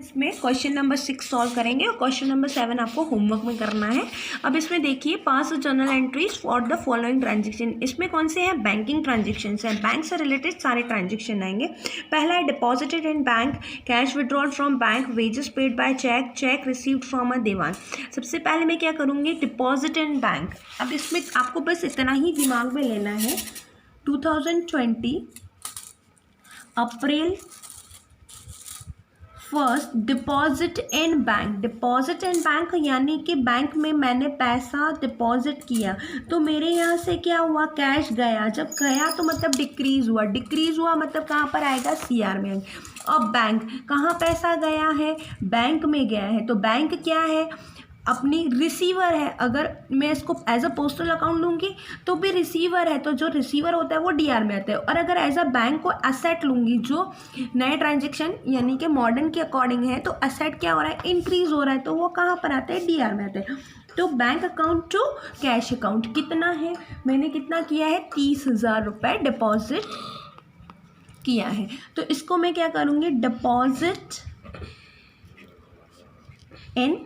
इसमें question number 6 solve करेंगे और क्वेश्चन नंबर 7 आपको होमवर्क में करना है। अब इसमें देखिए, pass journal entries for the following transaction. इसमें कौन से हैं? बैंकिंग ट्रांजेक्शन है, बैंक से रिलेटेड सारे ट्रांजेक्शन आएंगे। पहला है deposited in bank, cash withdrawal from bank, wages paid by cheque, cheque received from a Diwan. सबसे पहले मैं क्या करूँगी? Deposit in bank. अब इसमें आपको बस इतना ही दिमाग में लेना है, 2020 अप्रैल 1 deposit in bank. Deposit in bank यानी कि बैंक में मैंने पैसा डिपॉजिट किया, तो मेरे यहाँ से क्या हुआ? कैश गया। जब गया तो मतलब डिक्रीज हुआ, डिक्रीज हुआ मतलब कहाँ पर आएगा? CR में। अब बैंक, कहाँ पैसा गया है? बैंक में गया है, तो बैंक क्या है? अपनी रिसीवर है। अगर मैं इसको एज अ पोस्टल अकाउंट लूँगी तो भी रिसीवर है, तो जो रिसीवर होता है वो DR में आता है। और अगर एज अ बैंक को एसेट लूँगी, जो नए ट्रांजेक्शन यानी कि मॉडर्न के अकॉर्डिंग है, तो एसेट क्या हो रहा है? इंक्रीज हो रहा है, तो वो कहाँ पर आता है? DR में आता है। तो bank account to cash account कितना है? मैंने कितना किया है? 30,000 रुपये डिपॉजिट किया है। तो इसको मैं क्या करूँगी? Deposit in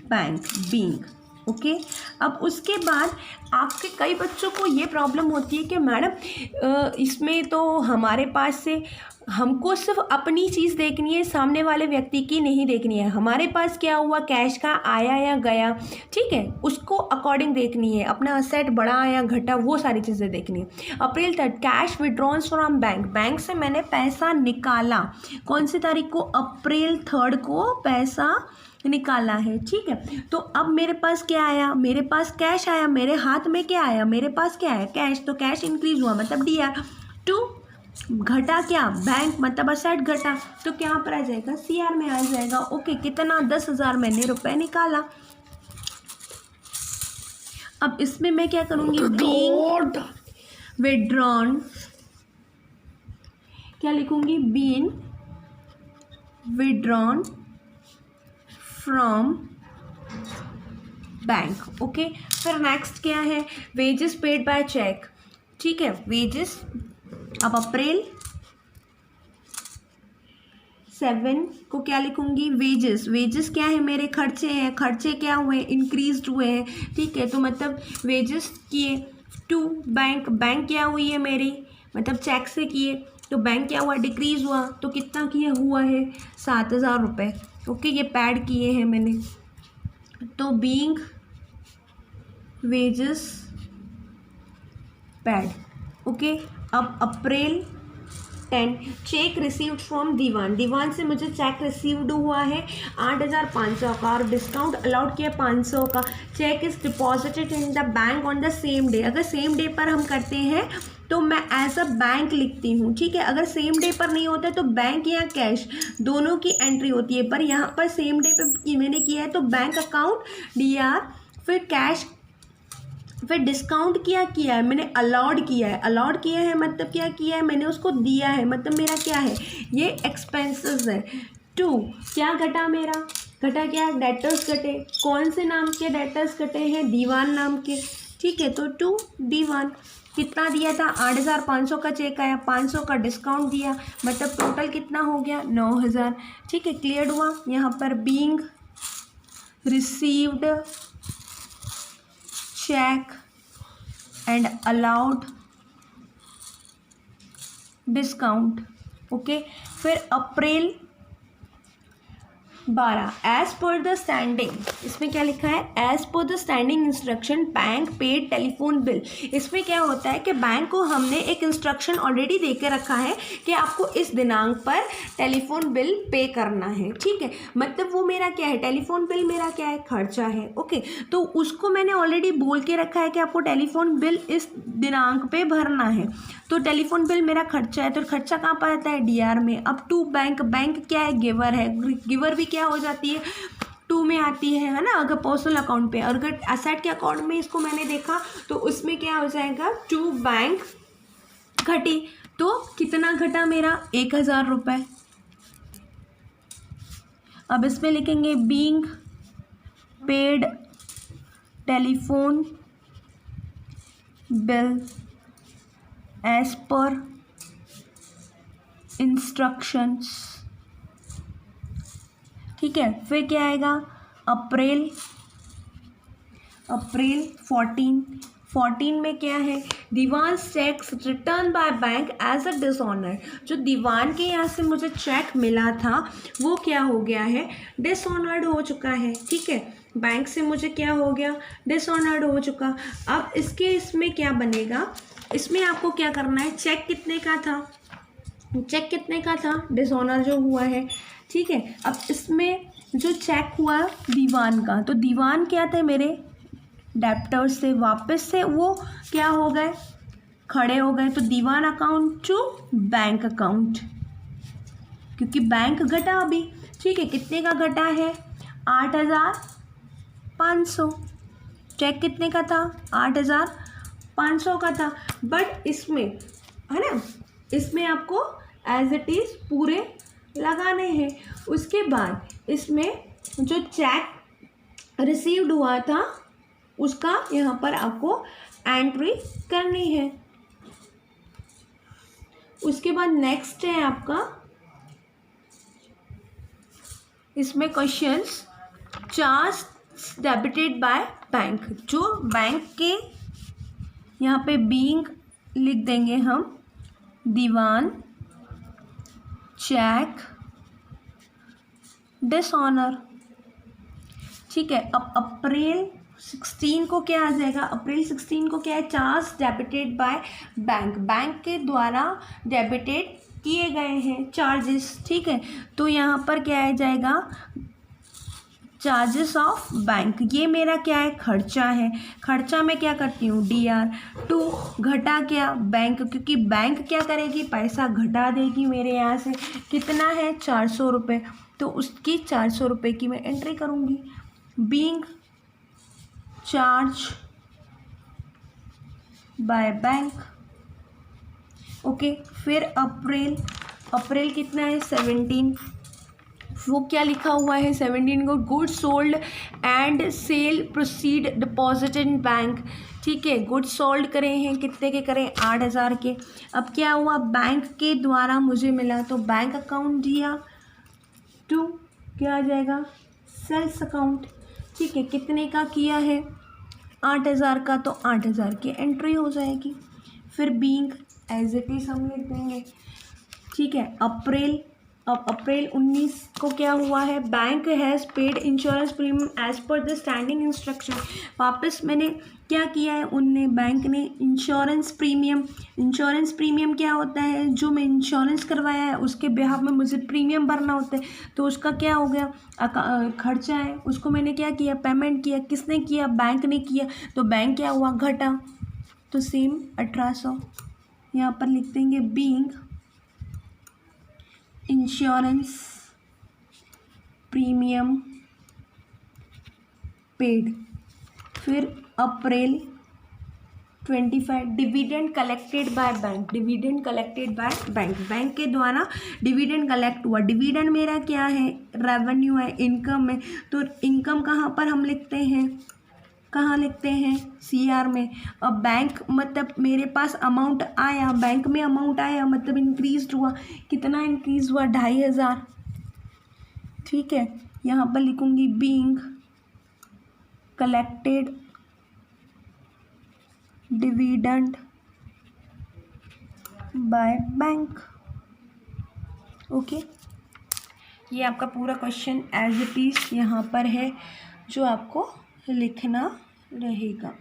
bank, being. Okay. अब उसके बाद आपके कई बच्चों को ये प्रॉब्लम होती है कि मैडम इसमें तो हमारे पास से हमको सिर्फ अपनी चीज़ देखनी है, सामने वाले व्यक्ति की नहीं देखनी है। हमारे पास क्या हुआ? कैश का आया या गया, ठीक है, उसको अकॉर्डिंग देखनी है। अपना असेट बढ़ा या घटा, वो सारी चीज़ें देखनी है। अप्रैल 3 cash withdrawals from bank. Bank से मैंने पैसा निकाला। कौन सी तारीख को? अप्रैल 3 को पैसा निकाला है, ठीक है। तो अब मेरे पास क्या आया? मेरे पास कैश आया। मेरे हाथ में क्या आया? मेरे पास क्या है? कैश। तो कैश इंक्रीज हुआ मतलब DR। टू घटा क्या? बैंक, मतलब असेट घटा, तो क्या पर आ जाएगा? CR में आ जाएगा। ओके। कितना? 10,000 मैंने रुपए निकाला। अब इसमें मैं क्या करूँगी? बीइंग विड्रॉन, क्या लिखूंगी? Being withdrawn from bank. Okay. फिर नेक्स्ट क्या है? वेजेस पेड बाय चेक, ठीक है, वेजेस। अब अप्रैल 7 को क्या लिखूंगी? वेजेस। वेजेस क्या है? मेरे खर्चे हैं। खर्चे क्या हुए? इंक्रीज हुए हैं, ठीक है। तो मतलब वेजेस किए टू बैंक। बैंक क्या हुई है मेरी? मतलब चेक से किए, तो बैंक क्या हुआ? डिक्रीज हुआ। तो कितना किया हुआ है? 7,000 रुपये। ओके। ये पैड किए हैं मैंने। तो बीइंग वेजेस पैड। ओके। अब अप्रैल 10 चेक रिसीव्ड फ्रॉम दीवान। दीवान से मुझे चेक रिसीव्ड हुआ है 8,500 का, और डिस्काउंट अलाउड किया 500 का। Cheque is deposited in the bank on the same day. अगर सेम डे पर हम करते हैं तो मैं एज अ बैंक लिखती हूँ, ठीक है। अगर सेम डे पर नहीं होता है तो बैंक या कैश दोनों की एंट्री होती है, पर यहाँ पर सेम डे पे मैंने किया है तो बैंक अकाउंट DR, फिर कैश, फिर डिस्काउंट क्या किया है? मैंने अलाउड किया है। अलाउड किया है मतलब क्या किया है? मैंने उसको दिया है, मतलब मेरा क्या है? ये एक्सपेंसेस है। टू क्या घटा मेरा? घटा क्या? डेटर्स घटे। कौन से नाम के डेटर्स घटे हैं? दीवान नाम के, ठीक है। तो टू दीवान। कितना दिया था? 8,500 का चेक आया, 500 का डिस्काउंट दिया, मतलब टोटल कितना हो गया? 9,000, ठीक है। क्लियर हुआ? यहाँ पर being received check and allowed discount। Okay. फिर अप्रैल 12 एज पर द स्टैंडिंग। इसमें क्या लिखा है? As per the standing instruction bank paid telephone bill. इसमें क्या होता है कि बैंक को हमने एक इंस्ट्रक्शन ऑलरेडी दे के रखा है कि आपको इस दिनांक पर टेलीफोन बिल पे करना है, ठीक है। मतलब वो मेरा क्या है? टेलीफोन बिल मेरा क्या है? खर्चा है। ओके। तो उसको मैंने ऑलरेडी बोल के रखा है कि आपको टेलीफोन बिल इस दिनांक पे भरना है। तो टेलीफोन बिल मेरा खर्चा है, तो खर्चा कहाँ पर आता है? DR में। अब टू बैंक, बैंक क्या है? गिवर है। गिवर भी क्या हो जाती है? 2 में आती है ना, अगर पर्सनल अकाउंट पे। और अगर एसेट के अकाउंट में इसको मैंने देखा तो उसमें क्या हो जाएगा? टू बैंक घटी। तो कितना घटा मेरा? 1,000 रुपये। अब इसमें लिखेंगे being paid telephone bill as per instructions ठीक है। फिर क्या आएगा, अप्रैल 14 में क्या है, Diwan cheques return by bank as a dishonour. जो दीवान के यहाँ से मुझे चेक मिला था वो क्या हो गया है, डिसऑनर्ड हो चुका है। ठीक है, बैंक से मुझे क्या हो गया, डिसऑनर्ड हो चुका। अब इसमें क्या बनेगा, इसमें आपको क्या करना है, चेक कितने का था, डिसऑनर जो हुआ है। ठीक है, अब इसमें जो चेक हुआ दीवान का, तो दीवान क्या थे मेरे डेप्टर्स से, वापस से वो क्या हो गए, खड़े हो गए। तो दीवान अकाउंट टू बैंक अकाउंट, क्योंकि बैंक घटा अभी। ठीक है, कितने का घटा है, 8,500। चेक कितने का था, 8,500 का था। बट इसमें है ना, इसमें आपको एज इट इज़ पूरे लगाने हैं। उसके बाद इसमें जो चेक रिसीव्ड हुआ था उसका यहाँ पर आपको एंट्री करनी है। उसके बाद नेक्स्ट है आपका, इसमें questions, charge debited by bank. जो बैंक के यहाँ पे बीइंग लिख देंगे हम, दीवान चेक डिसऑनर। ठीक है, अब अप्रैल 16 को क्या आ जाएगा, अप्रैल 16 को क्या है, charge debited by bank, bank के द्वारा डेबिटेड किए गए हैं चार्जेस। ठीक है, तो यहाँ पर क्या आ जाएगा, चार्जेस ऑफ बैंक। ये मेरा क्या है, खर्चा है। खर्चा में क्या करती हूँ, DR। घटा क्या, बैंक, क्योंकि बैंक क्या करेगी, पैसा घटा देगी मेरे यहाँ से। कितना है, 400 रुपये, तो उसकी 400 रुपये की मैं एंट्री करूँगी। Being charge by bank. Okay, फिर अप्रैल कितना है, 17। वो क्या लिखा हुआ है, 17 को, goods sold and cell proceed deposit in bank. ठीक है, गुड्स सोल्ड करे हैं, कितने के करें, 8,000 के। अब क्या हुआ, बैंक के द्वारा मुझे मिला, तो बैंक अकाउंट दिया टू क्या आ जाएगा, सेल्स अकाउंट। ठीक है, कितने का किया है, 8,000 का, तो 8,000 की एंट्री हो जाएगी। फिर बीइंग एज इट इज हम लिख देंगे। ठीक है, अब अप्रैल 19 को क्या हुआ है, bank has paid insurance premium as per the standing instruction. वापस मैंने क्या किया है, बैंक ने इंश्योरेंस प्रीमियम क्या होता है, जो मैं इंश्योरेंस करवाया है उसके बिहाफ में मुझे प्रीमियम भरना होता है। तो उसका क्या हो गया, खर्चा है, उसको मैंने क्या किया, पेमेंट किया। किसने किया, बैंक ने किया। तो बैंक क्या हुआ, घटा, तो सेम 1,800 यहाँ पर लिख देंगे। Being insurance premium paid. फिर अप्रैल 25, dividend collected by bank. Bank के द्वारा डिविडेंड कलेक्ट हुआ। डिविडेंड मेरा क्या है, रेवेन्यू है, इनकम है। तो इनकम कहाँ पर हम लिखते हैं, CR में। अब बैंक मतलब मेरे पास अमाउंट आया, बैंक में अमाउंट आया मतलब इंक्रीज हुआ। कितना इंक्रीज हुआ, 2,500। ठीक है, यहाँ पर लिखूँगी being collected dividend by bank. Okay, ये आपका पूरा क्वेश्चन एज इट इज़ यहाँ पर है जो आपको लिखना रहेगा।